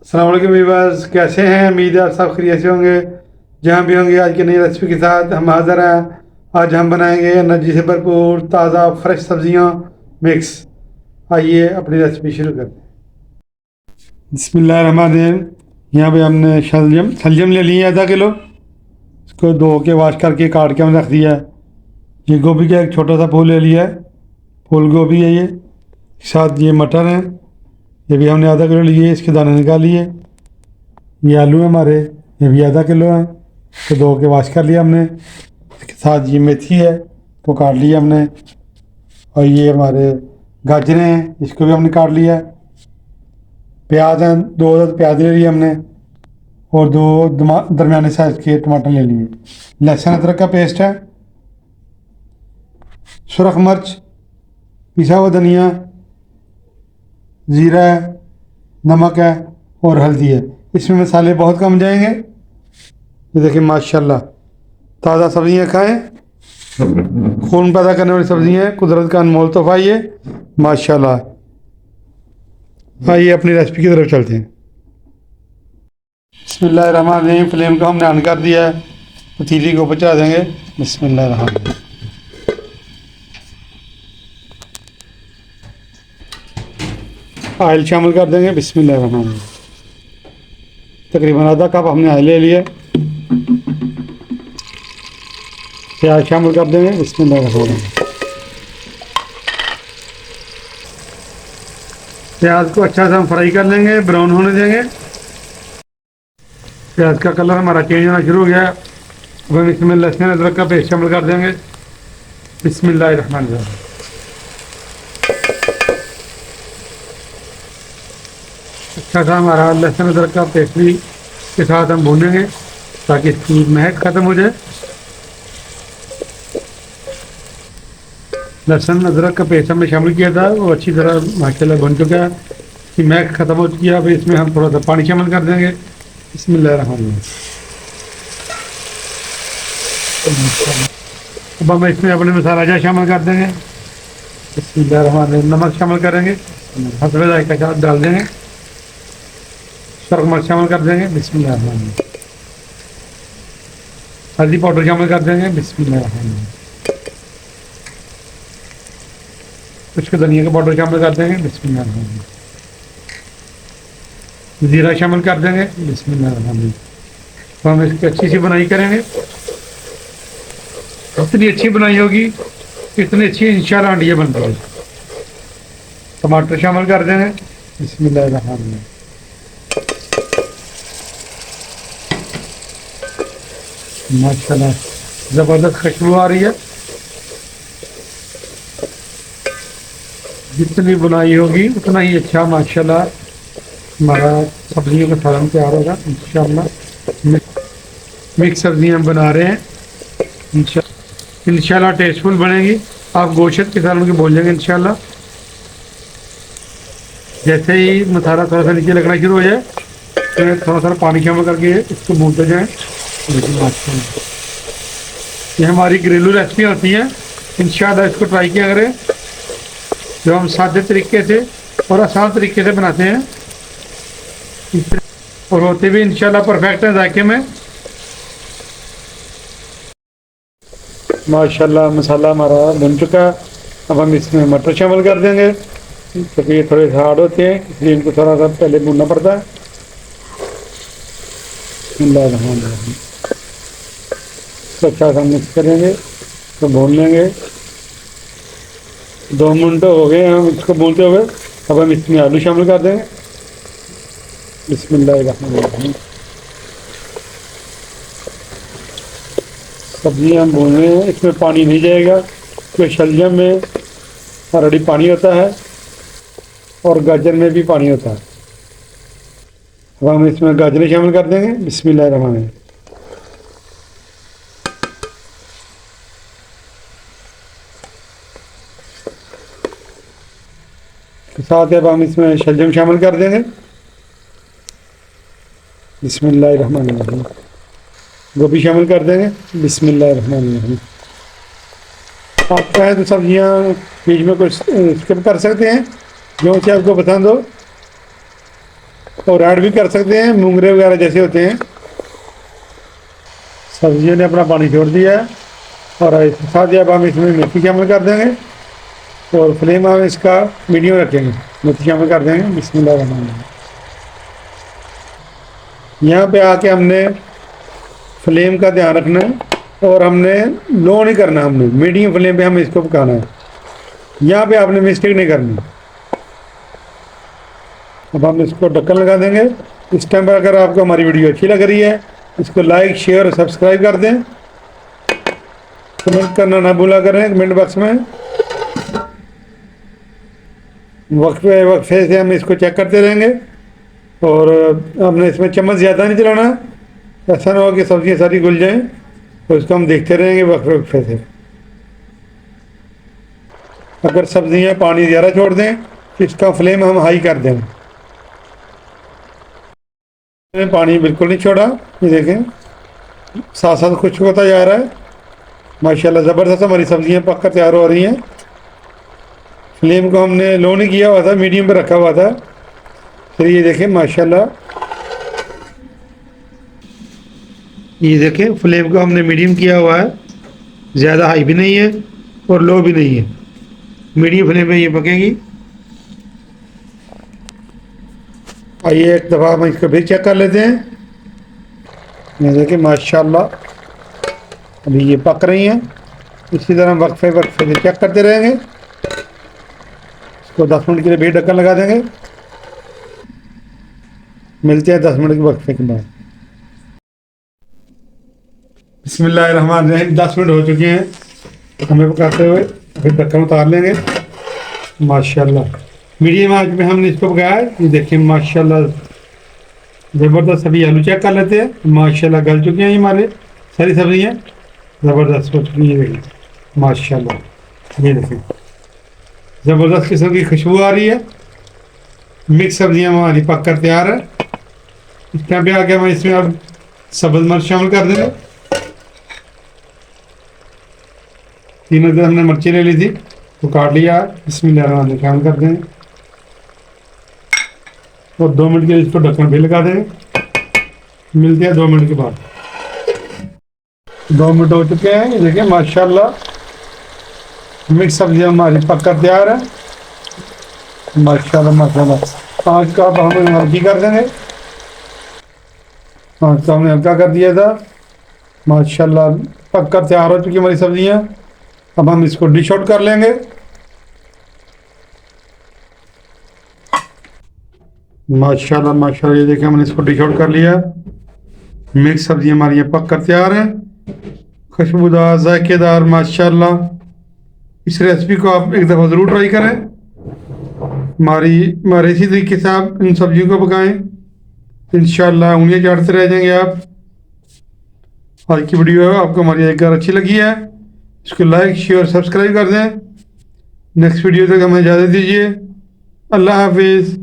अस्सलाम वालेकुम वीवर्स, कैसे हैं? उम्मीद है आप सब खैरियत से होंगे। जहाँ भी होंगे, आज की नई रेसिपी के साथ हम हाज़िर हैं। आज हम बनाएंगे एनर्जी से भरपूर ताज़ा फ्रेश सब्जियां मिक्स। आइए अपनी रेसिपी शुरू करते हैं। बिस्मिल्लाहिर्रहमानिर्रहीम। यहाँ पे हमने शलजम शलजम ले लिए आधा किलो। इसको धो के वाश करके काट के हमने रख दिया है। ये गोभी का एक छोटा सा फूल ले लिया है, फूल गोभी है ये। साथ ये मटर है, ये भी हमने आधा किलो लिए, इसके दाने निकाल लिए। ये आलू है हमारे, ये भी आधा किलो है, तो धो के वाश कर लिया हमने। इसके साथ ये मेथी है, तो काट लिया हमने। और ये हमारे गाजरें हैं, इसको भी हमने काट लिया। प्याज हैं, 2 प्याज ले लिए हमने, और 2 दरमियाने साइज के टमाटर ले लिए। लहसुन अदरक का पेस्ट है, सुरख मिर्च, पिसा हुआ धनिया, ज़ीरा है, नमक है और हल्दी है। इसमें मसाले बहुत कम जाएंगे। ये देखिए माशाल्लाह, ताज़ा सब्जियां खाएं, खून पैदा करने वाली सब्जियां हैं, कुदरत का अनमोल तोहफा ये माशाल्लाह। आइए अपनी रेसिपी की तरफ चलते हैं। बिस्मिल्लाहिर्रहमानिर्रहीम। फ्लेम को हमने ऑन कर दिया है, पतीली को बचा देंगे। बिस्मिल्लाहिर्रहमानिर्रहीम। ऑयल शामिल कर देंगे। बिस्मिल्लाहिर्रहमानिर्रहीम। तकरीबन आधा कप हमने ऑयल ले लिया। प्याज शामिल कर देंगे। बिस्मिल्लाहिर्रहमानिर्रहीम। प्याज को अच्छा से हम फ्राई कर लेंगे, ब्राउन होने देंगे। प्याज का कलर हमारा चेंज होना शुरू हो गया। अब हम इसमें लहसुन अदरक का पेस्ट शामिल कर देंगे। बिस्मिल्लाहिर्रहमानिर्रहीम। अच्छा सा हमारा लहसुन अदरक का पेस्ट भी के साथ हम भूनेंगे, ताकि इसकी महक ख़त्म हो जाए। लहसुन अदरक का पेस्ट हमने शामिल किया था, वो अच्छी तरह माशाल्लाह बन चुका है, इसकी महक ख़त्म हो चुकी है। अब इसमें हम थोड़ा सा पानी शामिल कर देंगे। बिस्मिल्लाहिर्रहमानिर्रहीम। अब हम इसमें अपने मसाला जा शामिल कर देंगे। बिस्मिल्लाहिर्रहमानिर्रहीम। नमक शामिल करेंगे, हसबे जायका के साथ डाल देंगे। सुरख मिर्च शामिल कर देंगे। बिस्मिल्लाहिर्रहमानिर्रहीम। हल्दी पाउडर शामिल कर देंगे। बिस्मिल्लाहिर्रहमानिर्रहीम। कुछ धनिया का पाउडर शामिल कर देंगे। बिस्मिल्लाहिर्रहमानिर्रहीम। ज़ीरा शामिल कर देंगे। बिस्मिल्लाहिर्रहमानिर्रहीम। तो हम इसकी अच्छी सी बनाई करेंगे। जितनी अच्छी बनाई होगी इतनी अच्छी इंशाल्लाह अंडिया बन पाएगी। टमाटर शामिल कर देंगे। बिस्मिल्लाहिर्रहमानिर्रहीम। माशाल्लाह ज़बरदस्त खुशबू आ रही है। जितनी बुनाई होगी उतना ही अच्छा माशाल्लाह हमारा सब्जियों का सालन तैयार होगा इंशाल्लाह। मिक्स सब्जियां हम बना रहे हैं, इंशाल्लाह टेस्टफुल बनेगी। आप गोश्त के सालन के बोल जाएंगे इंशाल्लाह। जैसे ही मसाला थोड़ा सा नीचे लगना शुरू हो जाए, तो थोड़ा सा पानी शामिल करके इसको भूनते जाएँ। ये हमारी घरेलू रेसिपी होती है, इंशाल्लाह इसको ट्राई किया करें। जो हम सादे तरीके से और आसान तरीके से बनाते हैं, और होते भी इंशाल्लाह परफेक्ट है जायके में। माशाल्लाह मसाला हमारा बन चुका है। अब हम इसमें मटर शामिल कर देंगे, क्योंकि ये थोड़े हार्ड होते हैं, इसलिए इनको थोड़ा सा पहले भूनना पड़ता है। तो अच्छा सा मिक्स करेंगे, तो भून लेंगे। 2 मिनट हो गए हम इसको भूनते हुए। अब हम इसमें आलू शामिल कर देंगे। बिस्मिल्लाहिर्रहमानिर्रहीम। सब्जी हम भून रहे हैं, इसमें पानी नहीं जाएगा, क्योंकि शलजम में ऑलरेडी पानी होता है और गाजर में भी पानी होता है। अब हम इसमें गाजरें शामिल कर देंगे। बिस्मिल्लाहिर्रहमानिर्रहीम। साथ ही अब हम इसमें शलजम शामिल कर देंगे। बिस्मिल्लाहिर्रहमानिर्रहीम। गोभी शामिल कर देंगे। बिस्मिल्लाहिर्रहमानिर्रहीम। आप चाहे तो सब्जियां बीच में कुछ स्किप कर सकते हैं, जो से आपको पसंद हो। और ऐड भी कर सकते हैं, मूंगरे वगैरह जैसे होते हैं। सब्जियों ने अपना पानी छोड़ दिया है और इसके साथ ही अब हम इसमें मेथी शामिल कर देंगे और फ्लेम हम इसका मीडियम रखेंगे। मेथी शामिल कर देंगे। बिस्मिल्लाह रहमान रहीम। यहाँ पे आके हमने फ्लेम का ध्यान रखना है और हमने लो नहीं करना, हमने मीडियम फ्लेम पे हम इसको पकाना है। यहाँ पे आपने मिस्टेक नहीं करनी। अब हम इसको ढक्कन लगा देंगे। इस टाइम पर अगर आपको हमारी वीडियो अच्छी लग रही है, इसको लाइक शेयर और सब्सक्राइब कर दें। कमेंट करना ना भूला करें कमेंट बॉक्स में। वक्फे से हम इसको चेक करते रहेंगे और हमने इसमें चम्मच ज़्यादा नहीं चलाना। ऐसा ना हो कि सब्जियाँ सारी घुल जाएं, तो इसको हम देखते रहेंगे वक्फे से। अगर सब्जियाँ पानी ज़्यादा छोड़ दें तो इसका फ्लेम हम हाई कर दें। पानी बिल्कुल नहीं छोड़ा, ये देखें साथ साथ खुश्क होता जा रहा है। माशाल्लाह ज़बरदस्त हमारी सब्जियां पक कर तैयार हो रही हैं। फ्लेम को हमने लो नहीं किया हुआ था, मीडियम पे रखा हुआ था। फिर ये देखें माशाल्लाह, ये देखें फ्लेम को हमने मीडियम किया हुआ है। ज़्यादा हाई भी नहीं है और लो भी नहीं है, मीडियम फ्लेम पे ये पकेगी। आइए एक दफ़ा हम इसको फिर चेक कर लेते हैं। ये देखिए माशाल्लाह अभी ये पक रही हैं। इसी तरह वक्फे से चेक करते रहेंगे। इसको 10 मिनट के लिए भी ढक्कन लगा देंगे। मिलते हैं 10 मिनट के वक्फे के बाद। बिस्मिल्लाहिर्रहमानिर्रहीम। 10 मिनट हो चुके हैं हमें पकाते हुए। फिर ढक्कन उतार लेंगे। माशाल्लाह मीडियम आंच में हमने इसको पकाया है। ये देखिए माशाल्लाह ज़बरदस्त। अभी आलू चेक कर लेते हैं। माशाल्लाह गल चुके हैं ये हमारे सारी सब्जियाँ, ज़बरदस्त हो चुकी है। देखिए माशाल्लाह, ये देखिए ज़बरदस्त किस्म की खुशबू आ रही है। मिक्स सब्जियाँ हमारी पक कर तैयार है। इस टाइम पे आके हम इसमें अब सब्ज़ मिर्च शामिल कर देंगे। 3 अदद हमने मिर्ची ले ली थी, तो काट लिया। बिस्मिल्लाह शामिल कर देंगे और 2 मिनट के लिए इसको ढक्कन भी लगा देंगे। मिलते हैं 2 मिनट के बाद। 2 मिनट हो चुके हैं। ये देखिए माशाल्लाह मिक्स सब्जियां हमारी पक कर तैयार है। माशाल्लाह माशाल्लाह। आँच का हम हल्की कर देंगे। आँच का हमने हल्का कर दिया था। माशाल्लाह पक कर तैयार हो चुकी हमारी सब्जियां। अब हम इसको डिश आउट कर लेंगे। माशाल्लाह माशाल्लाह, ये देखिए हमने इसको डिश आउट कर लिया। मिक्स सब्जियां हमारी ये पक कर तैयार हैं, खुशबूदार जायकेदार। माशाल्लाह इस रेसिपी को आप एक दफ़ा ज़रूर ट्राई करें। हमारे इसी तरीके से आप इन सब्जियों को पकाएं, इंशाल्लाह उंगलियां चाटते रह जाएंगे आप। आज की वीडियो आपको हमारी एक अच्छी लगी है, इसको लाइक शेयर सब्सक्राइब कर दें। नेक्स्ट वीडियो तक हमें इजाज़त दीजिए। अल्लाह हाफिज़।